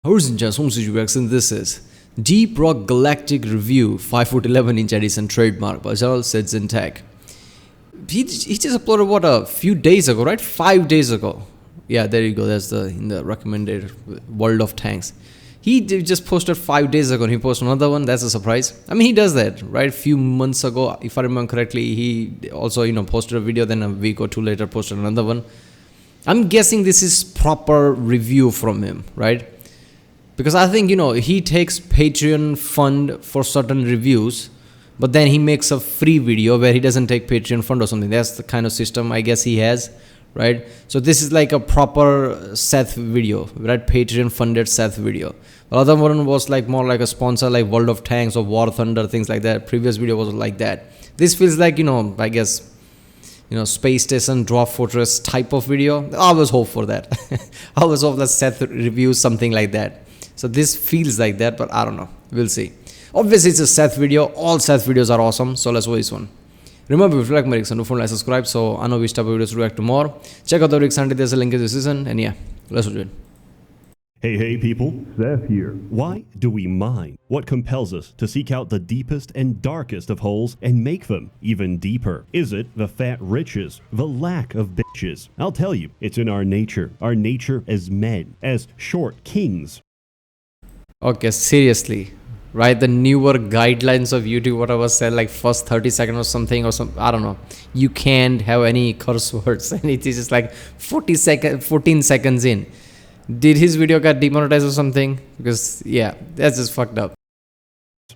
SsethTzeentach, and this is Deep Rock Galactic Review 5'11" edition trademark by SsethTzeentach. He just uploaded what a few days ago, right? 5 days ago. Yeah, there you go. That's in the recommended World of Tanks. He just posted 5 days ago and he posted another one. That's a surprise. I mean, he does that, right? A few months ago, if I remember correctly, he also, posted a video, then a week or two later posted another one. I'm guessing this is proper review from him, right? Because I think, he takes Patreon fund for certain reviews, but then he makes a free video where he doesn't take Patreon fund or something. That's the kind of system I guess he has, right? So this is like a proper Seth video, right? Patreon funded Seth video. The other one was like more like a sponsor, like World of Tanks or War Thunder, things like that. Previous video was like that. This feels like, I guess, Space Station, Dwarf Fortress type of video. I always hope for that. I always hope that Seth reviews something like that. So this feels like that, but I don't know. We'll see. Obviously, it's a Seth video. All Seth videos are awesome. So let's watch this one. Remember, if you like my reaction, don't forget to subscribe. So I know which type of videos to react to more. Check out the reaction. There's a link in the description. And yeah, let's watch it. Hey people, Seth here. Why do we mine? What compels us to seek out the deepest and darkest of holes and make them even deeper? Is it the fat riches, the lack of bitches? I'll tell you, it's in our nature as men, as short kings. Okay, seriously, right? The newer guidelines of YouTube, whatever said, like first 30 seconds or something, I don't know. You can't have any curse words, and it is just like 14 seconds in. Did his video get demonetized or something? Because yeah, that's just fucked up.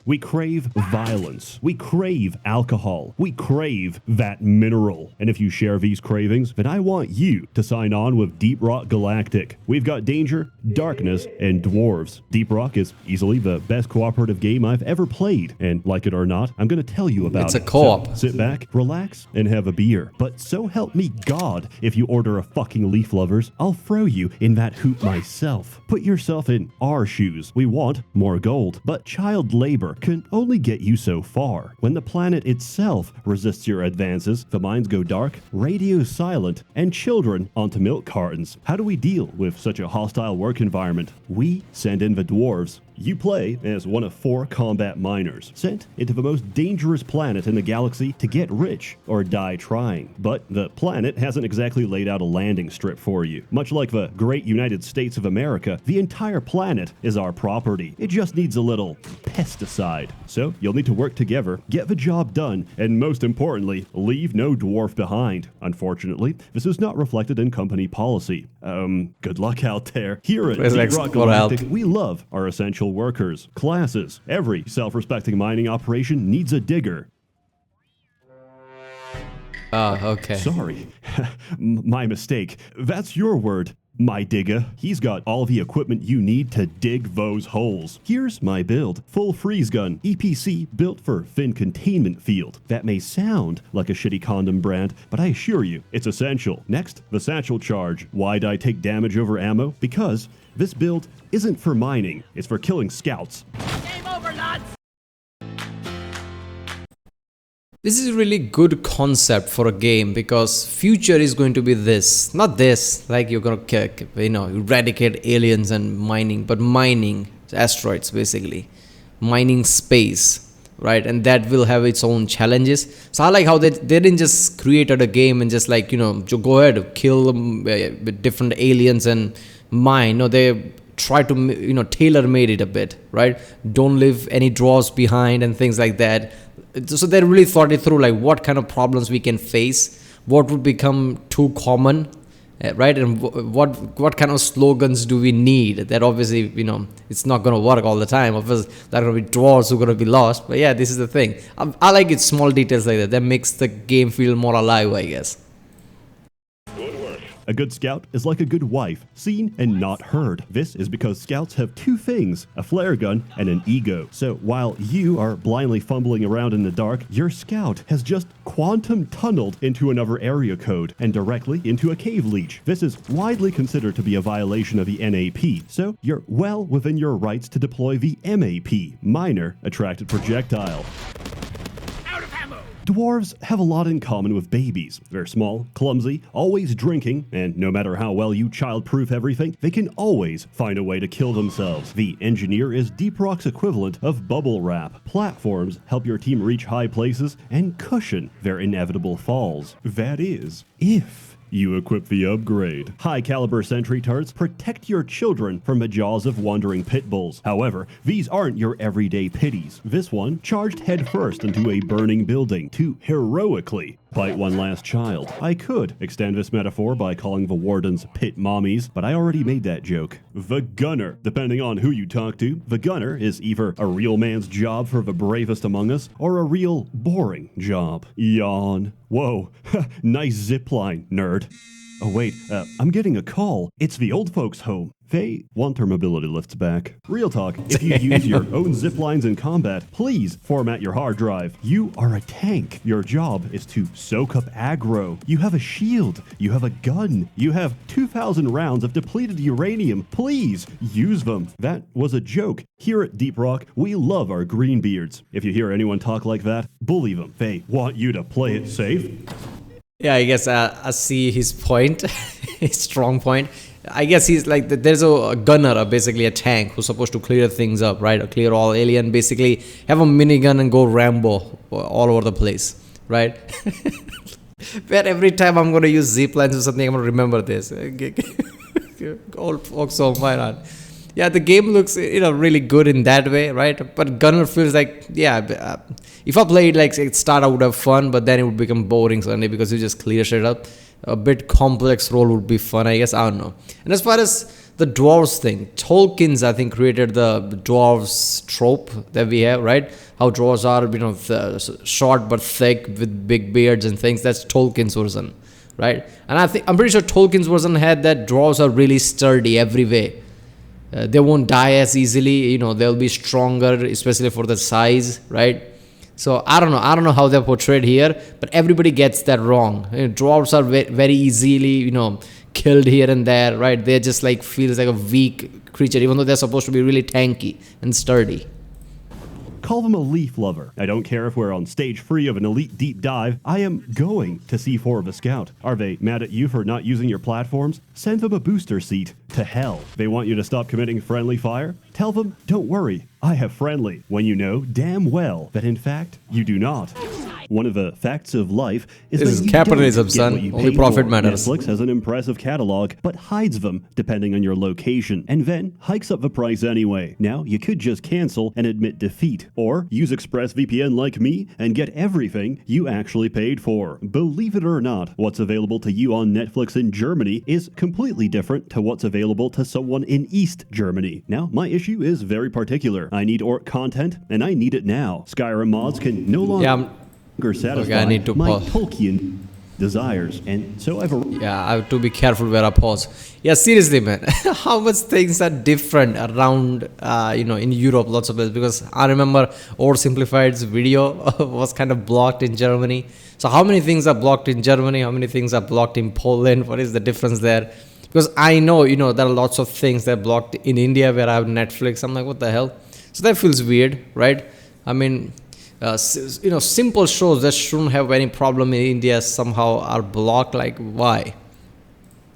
We crave violence. We crave alcohol. We crave that mineral. And if you share these cravings, then I want you to sign on with Deep Rock Galactic. We've got danger, darkness, and dwarves. Deep Rock is easily the best cooperative game I've ever played. And like it or not, I'm going to tell you about it. It's a co-op. So sit back, relax, and have a beer. But so help me God, if you order a fucking Leaf Lovers, I'll throw you in that hoop myself. Put yourself in our shoes. We want more gold, but child labor can only get you so far. When the planet itself resists your advances, the mines go dark, radio silent, and children onto milk cartons. How do we deal with such a hostile work environment? We send in the dwarves. You play as one of 4 combat miners, sent into the most dangerous planet in the galaxy to get rich or die trying. But the planet hasn't exactly laid out a landing strip for you. Much like the great United States of America, the entire planet is our property. It just needs a little pesticide. So you'll need to work together, get the job done, and most importantly, leave no dwarf behind. Unfortunately, this is not reflected in company policy. Good luck out there. Here at Deep Rock Galactic, we love our essential workers, classes. Every self-respecting mining operation needs a digger. Okay. Sorry. My mistake. That's your word, my digger. He's got all the equipment you need to dig those holes. Here's my build. Full freeze gun, EPC, built for thin containment field. That may sound like a shitty condom brand, but I assure you, it's essential. Next, the satchel charge. Why'd I take damage over ammo? Because this build isn't for mining, it's for killing scouts. Game over, lads! This is a really good concept for a game because future is going to be this. Not this, like you're gonna eradicate aliens and mining, but mining asteroids basically. Mining space, right? And that will have its own challenges. So I like how they didn't just created a game and just like, go ahead, kill different aliens and mine. No, they try to, tailor-made it a bit, right? Don't leave any drawers behind and things like that. So they really thought it through, like what kind of problems we can face, what would become too common, right? And what kind of slogans do we need? That obviously, it's not going to work all the time. Obviously, there are going to be drawers who are going to be lost. But yeah, this is the thing. I like it, small details like that. That makes the game feel more alive, I guess. A good scout is like a good wife, seen and not heard. This is because scouts have 2 things, a flare gun and an ego. So while you are blindly fumbling around in the dark, your scout has just quantum tunneled into another area code and directly into a cave leech. This is widely considered to be a violation of the NAP, so you're well within your rights to deploy the MAP, Minor Attracted Projectile. Dwarves have a lot in common with babies. They're small, clumsy, always drinking, and no matter how well you childproof everything, they can always find a way to kill themselves. The engineer is Deep Rock's equivalent of bubble wrap. Platforms help your team reach high places and cushion their inevitable falls. That is, if you equip the upgrade. High-caliber sentry turrets protect your children from the jaws of wandering pit bulls. However, these aren't your everyday pitties. This one charged headfirst into a burning building to heroically fight one last child. I could extend this metaphor by calling the wardens pit mommies, but I already made that joke. The gunner. Depending on who you talk to, the gunner is either a real man's job for the bravest among us, or a real boring job. Yawn. Whoa, nice zipline, nerd. Oh wait, I'm getting a call. It's the old folks' home. They want their mobility lifts back. Real talk, if you use your own zip lines in combat, please format your hard drive. You are a tank. Your job is to soak up aggro. You have a shield. You have a gun. You have 2,000 rounds of depleted uranium. Please use them. That was a joke. Here at Deep Rock, we love our greenbeards. If you hear anyone talk like that, bully them. They want you to play it safe. Yeah, I guess I see his point, his strong point. I guess he's like, there's a gunner, basically a tank, who's supposed to clear things up, right? Or clear all alien, basically have a minigun and go Rambo all over the place, right? Where every time I'm going to use zip lines or something, I'm going to remember this. Old folks home, why not? Yeah, the game looks, really good in that way, right? But gunner feels like, if I played like start, I would have fun, but then it would become boring suddenly because you just clear shit up. A bit complex role would be fun, I guess. I don't know. And as far as the dwarves thing, Tolkien's, I think, created the dwarves trope that we have, right? How dwarves are, short but thick with big beards and things. That's Tolkien's version, right? And I'm pretty sure Tolkien's version had that dwarves are really sturdy every way. They won't die as easily, they'll be stronger, especially for the size, right? So I don't know how they're portrayed here, but everybody gets that wrong. Dwarves are very easily, killed here and there, right? They just feels like a weak creature, even though they're supposed to be really tanky and sturdy. Call them a leaf lover. I don't care if we're on stage 3 of an elite deep dive. I am going to C4 of a scout. Are they mad at you for not using your platforms? Send them a booster seat to hell. They want you to stop committing friendly fire? Tell them, don't worry, I have friendly, when you know damn well that in fact you do not. One of the facts of life is this that is capitalism, son. Only profit for. matters. Netflix has an impressive catalog, but hides them depending on your location, and then hikes up the price anyway. Now, you could just cancel and admit defeat, or use ExpressVPN like me and get everything you actually paid for. Believe it or not, what's available to you on Netflix in Germany is completely different to what's available to someone in East Germany. Now, my issue is very particular. I need orc content, and I need it now. Skyrim mods can no longer satisfy I need to my pause. Tolkien desires, and so I have to be careful where I pause. Yeah, seriously, man, how much things are different around, in Europe, lots of places, because I remember Oversimplified's video was kind of blocked in Germany. So how many things are blocked in Germany? How many things are blocked in Poland? What is the difference there? Because I know, there are lots of things that are blocked in India where I have Netflix. I'm like, what the hell? So that feels weird, right? I mean, simple shows that shouldn't have any problem in India somehow are blocked. Like, why?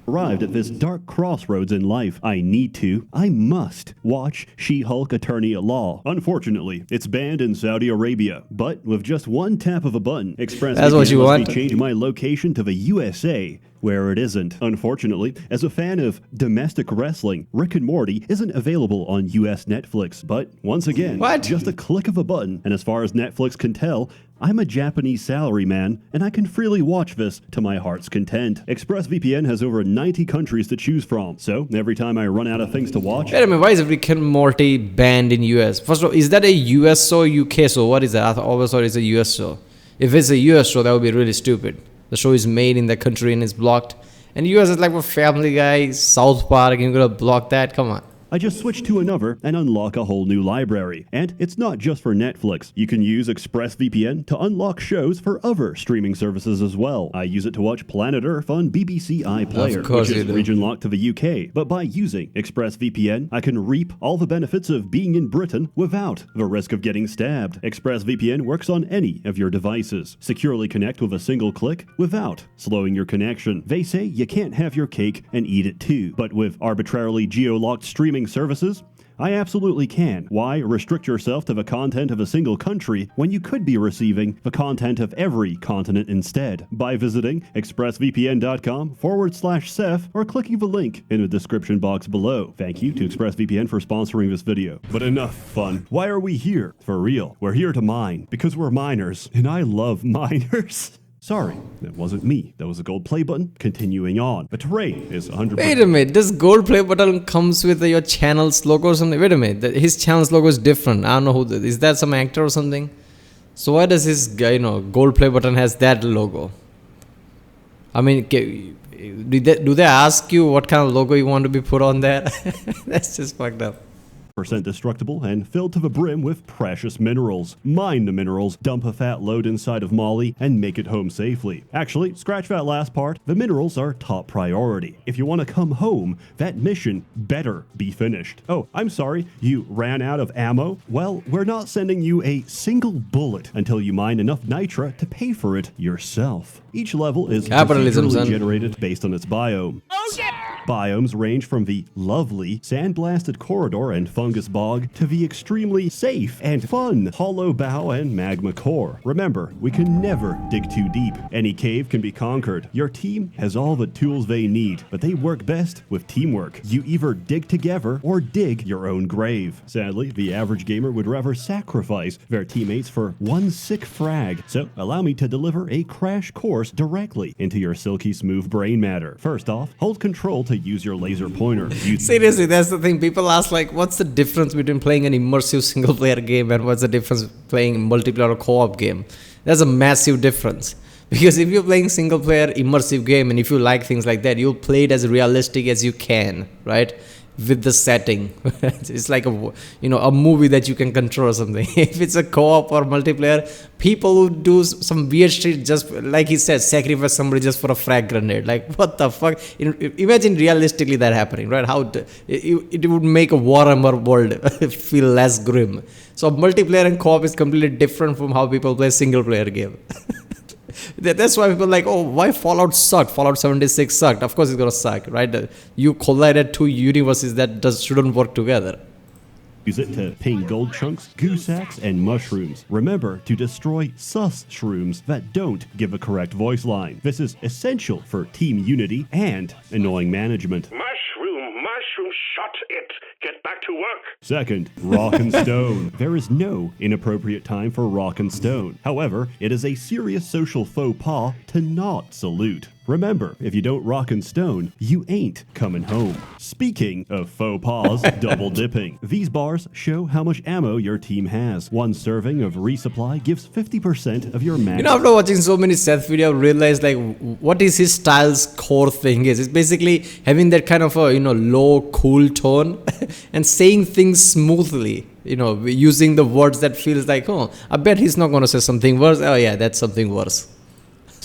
arrived at this dark crossroads in life. I must watch She-Hulk Attorney at Law. Unfortunately, it's banned in Saudi Arabia, but with just one tap of a button, ExpressVPN lets me change my location to the USA, where it isn't. Unfortunately, as a fan of domestic wrestling, Rick and Morty isn't available on US Netflix. But once again, just a click of a button, and as far as Netflix can tell, I'm a Japanese salaryman, and I can freely watch this to my heart's content. ExpressVPN has over 90 countries to choose from, so every time I run out of things to watch... Wait a minute, why is Rick and Morty banned in US? First of all, is that a US show or UK show? What is that? I always thought it's a US show. If it's a US show, that would be really stupid. The show is made in the country and it's blocked. And US is like a Family Guy, South Park, and you're gonna block that? Come on. I just switch to another and unlock a whole new library. And it's not just for Netflix. You can use ExpressVPN to unlock shows for other streaming services as well. I use it to watch Planet Earth on BBC iPlayer, which is region locked to the UK. But by using ExpressVPN, I can reap all the benefits of being in Britain without the risk of getting stabbed. ExpressVPN works on any of your devices. Securely connect with a single click without slowing your connection. They say you can't have your cake and eat it too. But with arbitrarily geo-locked streaming services, I absolutely can. Why restrict yourself to the content of a single country when you could be receiving the content of every continent instead? By visiting expressvpn.com/Seth or clicking the link in the description box below. Thank you to ExpressVPN for sponsoring this video. But enough fun. Why are we here? For real. We're here to mine because we're miners, and I love miners. Sorry, that wasn't me. That was a gold play button. Continuing on. The terrain is 100%. Wait a minute, this gold play button comes with your channel's logo or something? Wait a minute, his channel's logo is different. I don't know who is that, some actor or something? So why does his gold play button has that logo? I mean, do they ask you what kind of logo you want to be put on there? That's just fucked up. Destructible and filled to the brim with precious minerals. Mine the minerals, dump a fat load inside of Molly, and make it home safely. Actually, scratch that last part, the minerals are top priority. If you want to come home, that mission better be finished. Oh, I'm sorry, you ran out of ammo? Well, we're not sending you a single bullet until you mine enough nitra to pay for it yourself. Each level is procedurally generated based on its biome. Oh, yeah! Biomes range from the lovely sand-blasted corridor and fungus bog to the extremely safe and fun hollow bow and magma core. Remember, we can never dig too deep. Any cave can be conquered. Your team has all the tools they need, but they work best with teamwork. You either dig together or dig your own grave. Sadly, the average gamer would rather sacrifice their teammates for one sick frag, so allow me to deliver a crash course directly into your silky smooth brain matter. First off, hold control to use your laser pointer. Seriously, that's the thing. People ask, like, what's the difference between playing an immersive single player game and what's the difference playing a multiplayer or co-op game? There's a massive difference. Because if you're playing single player immersive game and if you like things like that, you'll play it as realistic as you can, right? With the setting. It's like a movie that you can control or something. If it's a co-op or multiplayer, people who do some weird shit, just like he said, sacrifice somebody just for a frag grenade. Like, what the fuck? Imagine realistically that happening, right? How it would make a Warhammer world feel less grim. So multiplayer and co-op is completely different from how people play single player game. That's why people are like, oh, why Fallout sucked? Fallout 76 sucked. Of course it's gonna suck, right? You collided two universes that shouldn't work together. Use it to ping gold chunks, goo sacks, and mushrooms. Remember to destroy sus shrooms that don't give a correct voice line. This is essential for team unity and annoying management. Mushroom, shut it. Get back to work. Second, rock and stone. There is no inappropriate time for rock and stone. However, it is a serious social faux pas to not salute. Remember, if you don't rock and stone, you ain't coming home. Speaking of faux pas, double dipping. These bars show how much ammo your team has. One serving of resupply gives 50% of your max. After watching so many Seth videos, I realized like what is his style's core thing is. It's basically having that kind of a low, cool tone and saying things smoothly. Using the words that feels like, oh, I bet he's not gonna say something worse. Oh yeah, that's something worse.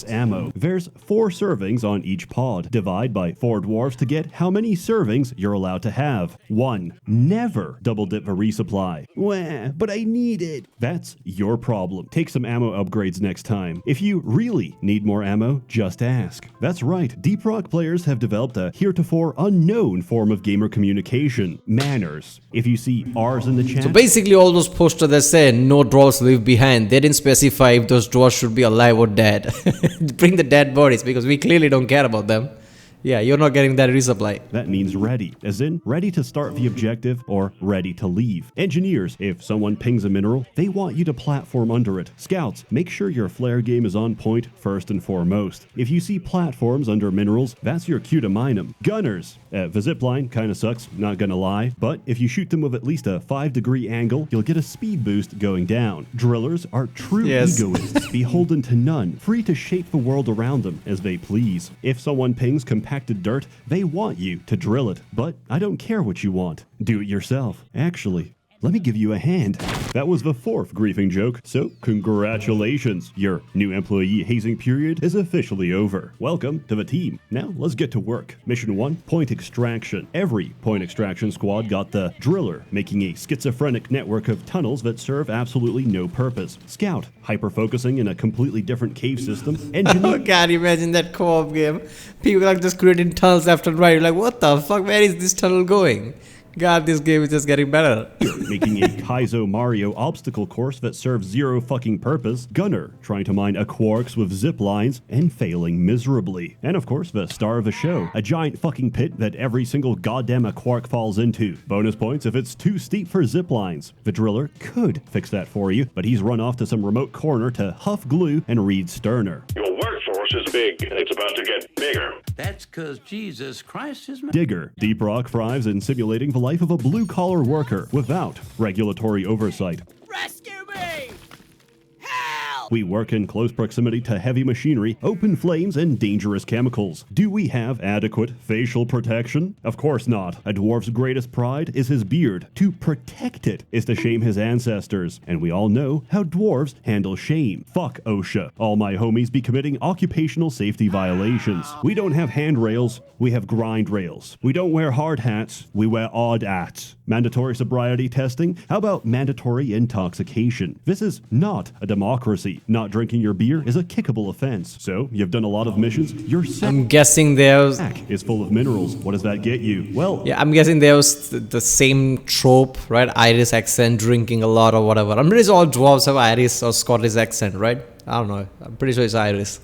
Ammo. There's 4 servings on each pod. Divide by 4 dwarves to get how many servings you're allowed to have. 1. Never double dip a resupply. Wah, but I need it. That's your problem. Take some ammo upgrades next time. If you really need more ammo, just ask. That's right, Deep Rock players have developed a heretofore unknown form of gamer communication. Manners. If you see R's in the chat... So basically all those posters that say no dwarves leave behind, they didn't specify if those dwarves should be alive or dead. Bring the dead bodies because we clearly don't care about them. Yeah, you're not getting that resupply. That means ready, as in ready to start the objective or ready to leave. Engineers, if someone pings a mineral, they want you to platform under it. Scouts, make sure your flare game is on point first and foremost. If you see platforms under minerals, that's your cue to mine them. Gunners, the zipline kinda sucks, not gonna lie, but if you shoot them with at least a 5-degree angle, you'll get a speed boost going down. Drillers are true egoists, beholden to none, free to shape the world around them as they please. If someone pings competitive compacted dirt, they want you to drill it. But I don't care what you want. Do it yourself. Actually, let me give you a hand. That was the 4th griefing joke, so congratulations. Your new employee hazing period is officially over. Welcome to the team. Now let's get to work. Mission 1, point extraction. Every point extraction squad got the driller, making a schizophrenic network of tunnels that serve absolutely no purpose. Scout, hyper-focusing in a completely different cave system. Engineer, Can you imagine that co-op game? People are just creating tunnels left and right. You're like, what the fuck? Where is this tunnel going? God, this game is just getting better. making a Kaizo Mario obstacle course that serves zero fucking purpose. Gunner, trying to mine quarks with zip lines and failing miserably. And of course, the star of the show, a giant fucking pit that every single goddamn quark falls into. Bonus points if it's too steep for zip lines. The driller could fix that for you, but he's run off to some remote corner to huff glue and read Sterner. Your workforce is big, and it's about to get bigger. That's because Jesus Christ is... Digger, Deep Rock thrives in simulating the life of a blue-collar worker without regulatory oversight. Rescue me! Help! We work in close proximity to heavy machinery, open flames, and dangerous chemicals. Do we have adequate facial protection? Of course not. A dwarf's greatest pride is his beard. To protect it is to shame his ancestors. And we all know how dwarves handle shame. Fuck OSHA. All my homies be committing occupational safety violations. We don't have handrails, we have grind rails. We don't wear hard hats, we wear odd hats. Mandatory sobriety testing? How about mandatory intoxication? This is not a democracy. Not drinking your beer is a kickable offense. So, you've done a lot of missions. Your I'm guessing there's... sack is full of minerals. What does that get you? Well, Yeah, I'm guessing there was the same trope, right? Irish accent, drinking a lot or whatever. I'm pretty sure all dwarves have Irish or Scottish accent, right? I don't know. I'm pretty sure it's Irish.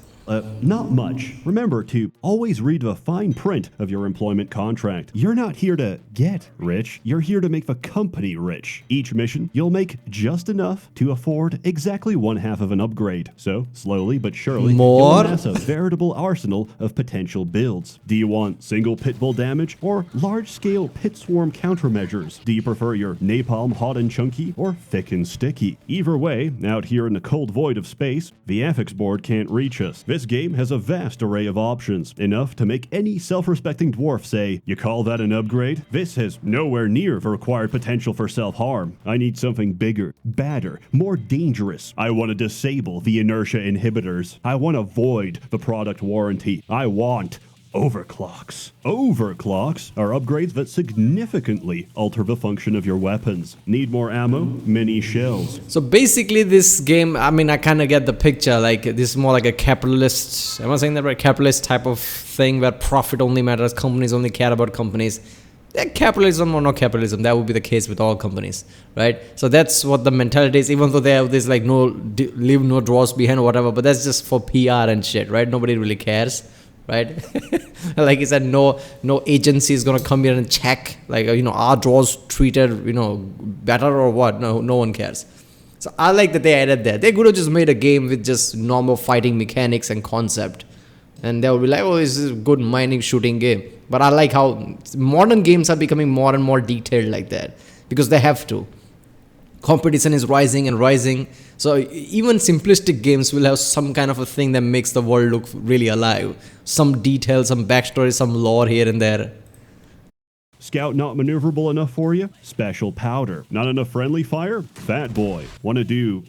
not much. Remember to always read the fine print of your employment contract. You're not here to get rich. You're here to make the company rich. Each mission, you'll make just enough to afford exactly one half of an upgrade. So, slowly but surely, More? you'll amass a veritable arsenal of potential builds. Do you want single pit bull damage or large-scale pit swarm countermeasures? Do you prefer your napalm hot and chunky or thick and sticky? Either way, out here in the cold void of space, the affix board can't reach us. This game has a vast array of options, enough to make any self-respecting dwarf say, "You call that an upgrade? This has nowhere near the required potential for self-harm. I need something bigger, badder, more dangerous. I want to disable the inertia inhibitors. I want to void the product warranty. I want overclocks. Overclocks are upgrades that significantly alter the function of your weapons. Need more ammo? Mini shells. So basically this game, I mean, I kind of get the picture, like this is more like a capitalist, am I saying that right? Capitalist type of thing where profit only matters, companies only care about companies. Capitalism or no capitalism, that would be the case with all companies, right? So that's what the mentality is, even though they have this like leave no drawers behind or whatever, but that's just for PR and shit, right? Nobody really cares. Right? Like I said, no agency is gonna come here and check, like, are drawers treated, better or what? No one cares. So I like that they added that. They could have just made a game with just normal fighting mechanics and concept, and they would be like, oh, this is a good mining shooting game. But I like how modern games are becoming more and more detailed like that, because they have to. Competition is rising and rising, so even simplistic games will have some kind of a thing that makes the world look really alive. Some detail, some backstory, some lore here and there. Scout not maneuverable enough for you? Special powder. Not enough friendly fire? Fat boy. Want to do,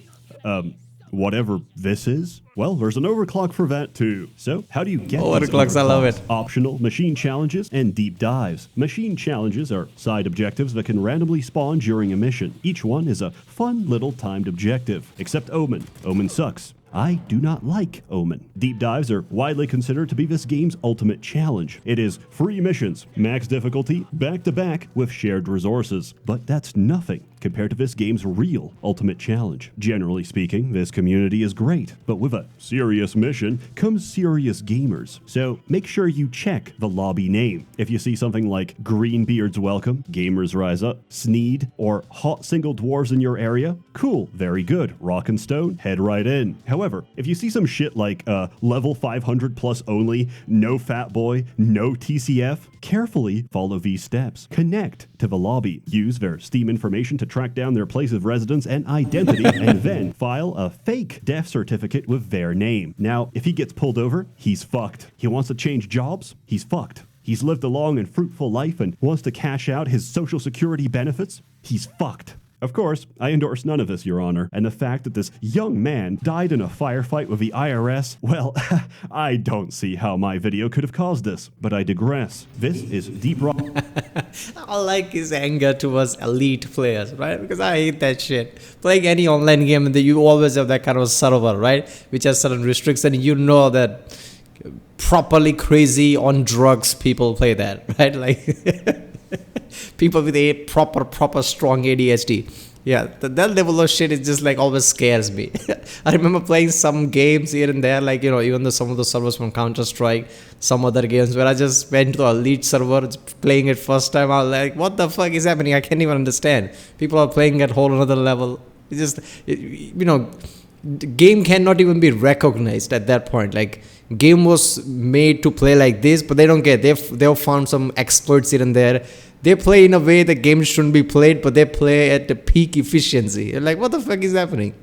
whatever this is? Well, there's an overclock for that too. So, how do you get these Overclocks, I love overclocks? it. Optional machine challenges and deep dives. Machine challenges are side objectives that can randomly spawn during a mission. Each one is a fun little timed objective. Except Omen. Omen sucks. I do not like Omen. Deep dives are widely considered to be this game's ultimate challenge. It is free missions, max difficulty, back-to-back with shared resources. But that's nothing compared to this game's real ultimate challenge. Generally speaking, this community is great, but with a serious mission comes serious gamers. So make sure you check the lobby name. If you see something like Greenbeard's Welcome, Gamers Rise Up, Sneed, or Hot Single Dwarves in your area, cool, very good. Rock and Stone, head right in. However, if you see some shit like level 500 plus only, no fat boy, no TCF, carefully follow these steps. Connect to the lobby. Use their Steam information to track down their place of residence and identity and then file a fake death certificate with their name. Now, if he gets pulled over, he's fucked. He wants to change jobs, he's fucked. He's lived a long and fruitful life and wants to cash out his Social Security benefits, he's fucked. Of course, I endorse none of this, Your Honor, and the fact that this young man died in a firefight with the IRS, well, I don't see how my video could have caused this, but I digress. This is Deep Rock. I like his anger towards elite players, right? Because I hate that shit. Playing any online game, you always have that kind of server, right? Which has certain restrictions, and you know that properly crazy on drugs people play that, right? Like people with a proper strong ADHD. Yeah, that level of shit is just like always scares me. I remember playing some games here and there, like, you know, even though some of the servers from Counter-Strike, some other games where I just went to the elite server playing it first time. I was like, what the fuck is happening? I can't even understand. People are playing at whole another level. It's just, you know, the game cannot even be recognized at that point. Like, game was made to play like this, but they don't get. They've found some experts here and there. They play in a way the game shouldn't be played, but they play at the peak efficiency. You're like, what the fuck is happening?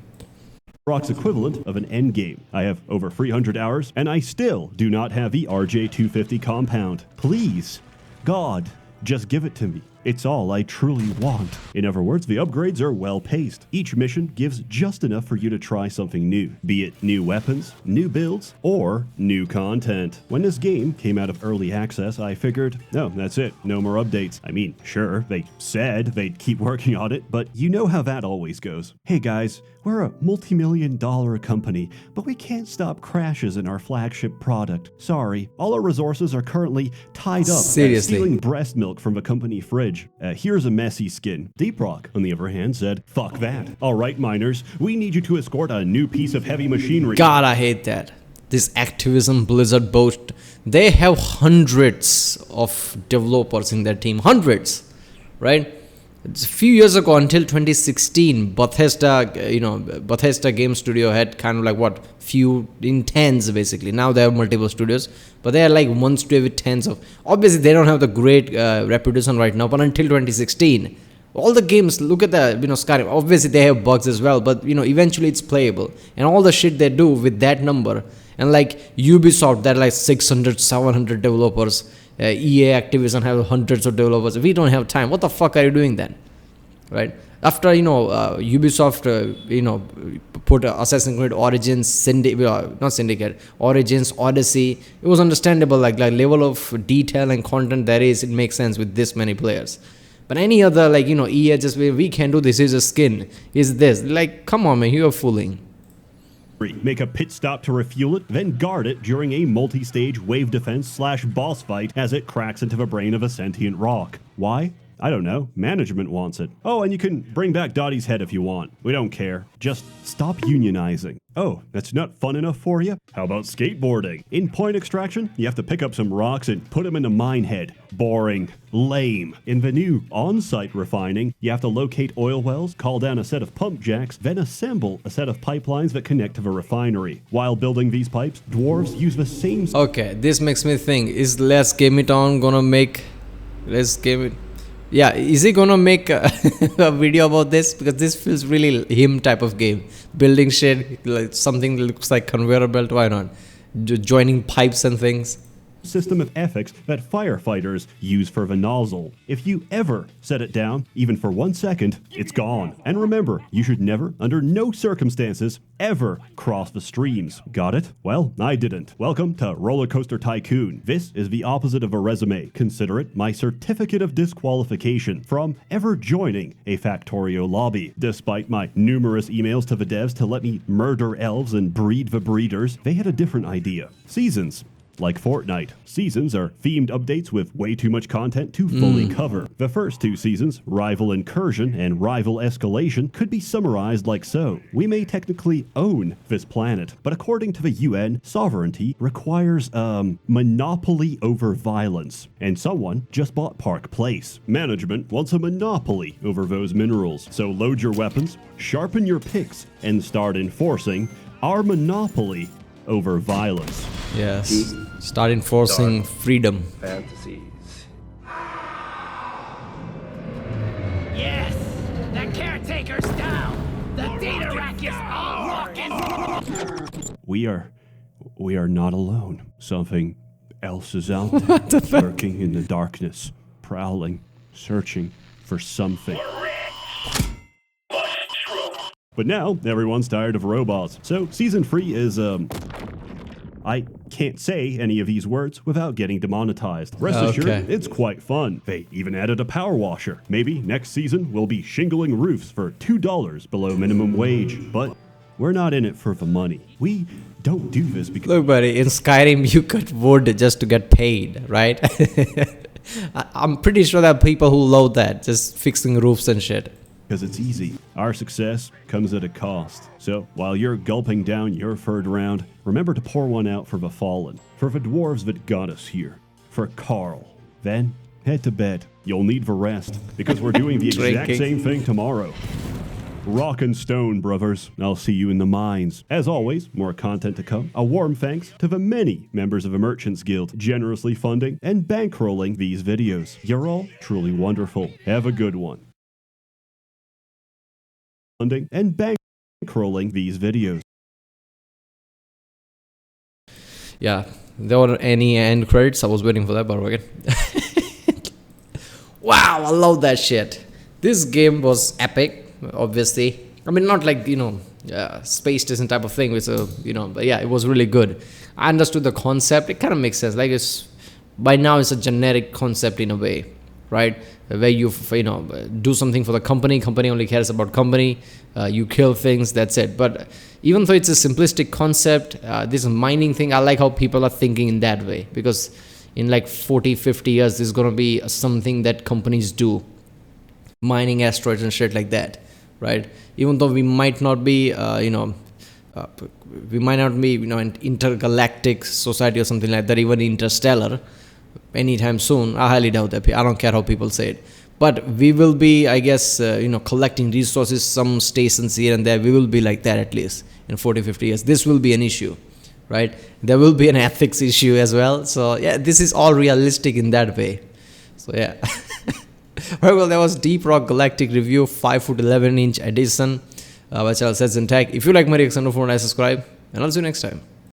Rock's equivalent of an endgame. I have over 300 hours, and I still do not have the RJ250 compound. Please, God, just give it to me. It's all I truly want. In other words, the upgrades are well paced. Each mission gives just enough for you to try something new, be it new weapons, new builds, or new content. When this game came out of early access, I figured, no, that's it, no more updates. I mean, sure, they said they'd keep working on it, but you know how that always goes. Hey guys, we're a multi-million-dollar company, but we can't stop crashes in our flagship product. Sorry, all our resources are currently tied up stealing breast milk from the company fridge. Here's a messy skin. Deep Rock, on the other hand, said, fuck that. All right, miners, we need you to escort a new piece of heavy machinery. God, I hate that. This Activision Blizzard boast, they have hundreds of developers in their team. Hundreds, right? It's a few years ago, until 2016, Bethesda Game Studio had kind of like few in tens basically. Now they have multiple studios, but they are like one studio with tens of. Obviously, they don't have the great reputation right now, but until 2016, all the games, look at the, Skyrim. Obviously, they have bugs as well, but eventually it's playable. And all the shit they do with that number, and like Ubisoft, they're like 600, 700 developers. EA, Activision have hundreds of developers. We don't have time. What the fuck are you doing then? Right? After, Ubisoft, put Assassin's Creed Origins, Origins, Odyssey. It was understandable, like level of detail and content there is. It makes sense with this many players. But any other, EA just, we can do this, is a skin, is this. Like, come on, man, you're fooling. Make a pit stop to refuel it, then guard it during a multi-stage wave defense / boss fight as it cracks into the brain of a sentient rock. Why? I don't know. Management wants it. Oh, and you can bring back Dottie's head if you want. We don't care. Just stop unionizing. Oh, that's not fun enough for you? How about skateboarding? In point extraction, you have to pick up some rocks and put them in a mine head. Boring. Lame. In the new on-site refining, you have to locate oil wells, call down a set of pump jacks, then assemble a set of pipelines that connect to the refinery. While building these pipes, dwarves use the same... Okay, this makes me think, is Let's Game It On gonna make... Let's Game It... Yeah, is he gonna make a video about this? Because this feels really him type of game. Building shit, like something that looks like conveyor belt, why not? Joining pipes and things. System of ethics that firefighters use for the nozzle. If you ever set it down, even for 1 second, it's gone. And remember, you should never, under no circumstances, ever cross the streams. Got it? Well, I didn't. Welcome to Roller Coaster Tycoon. This is the opposite of a resume. Consider it my certificate of disqualification from ever joining a Factorio lobby. Despite my numerous emails to the devs to let me murder elves and breed the breeders, they had a different idea. Seasons. Like Fortnite, seasons are themed updates with way too much content to fully cover. The first two seasons, Rival Incursion and Rival Escalation, could be summarized like so. We may technically own this planet, but according to the UN, sovereignty requires, monopoly over violence. And someone just bought Park Place. Management wants a monopoly over those minerals. So load your weapons, sharpen your picks, and start enforcing our monopoly over violence. Yes. Start enforcing freedom. Fantasies. Yes! That carrot We are not alone. Something else is out there, lurking in the darkness, prowling, searching for something. But now, everyone's tired of robots, so Season 3 is, I can't say any of these words without getting demonetized. Rest assured, it's quite fun. They even added a power washer. Maybe next season we'll be shingling roofs for $2 below minimum wage. But we're not in it for the money. We don't do this because... Look, buddy, in Skyrim, you cut wood just to get paid, right? I'm pretty sure there are people who love that, just fixing roofs and shit. Because it's easy. Our success comes at a cost. So while you're gulping down your third round, remember to pour one out for the fallen, for the dwarves that got us here, for Carl. Then head to bed. You'll need the rest, because we're doing the exact same thing tomorrow. Rock and stone, brothers. I'll see you in the mines. As always, more content to come. A warm thanks to the many members of the Merchants Guild generously funding and bankrolling these videos. You're all truly wonderful. Have a good one. Funding and bankrolling these videos. Yeah, there weren't any end credits. I was waiting for that, but again. Wow, I love that shit. This game was epic, obviously. I mean, not like, space station type of thing, which, but yeah, it was really good. I understood the concept. It kind of makes sense. Like, by now, it's a generic concept in a way, right? Where you do something for the company only cares about company, you kill things, that's it. But even though it's a simplistic concept, this mining thing, I like how people are thinking in that way, because in like 40-50 years this is going to be something that companies do, mining asteroids and shit like that, right? Even though we might not be an intergalactic society or something like that, even interstellar anytime soon. I highly doubt that. I don't care how people say it, but we will be, I guess, collecting resources, some stations here and there. We will be like that at least in 40-50 years. This will be an issue, right? There will be an ethics issue as well. So yeah, this is all realistic in that way. So yeah. Alright, well, that was Deep Rock Galactic review, 5'11" edition. My channel SsethTzeentach. If you like my reaction, don't forget to subscribe, and I'll see you next time.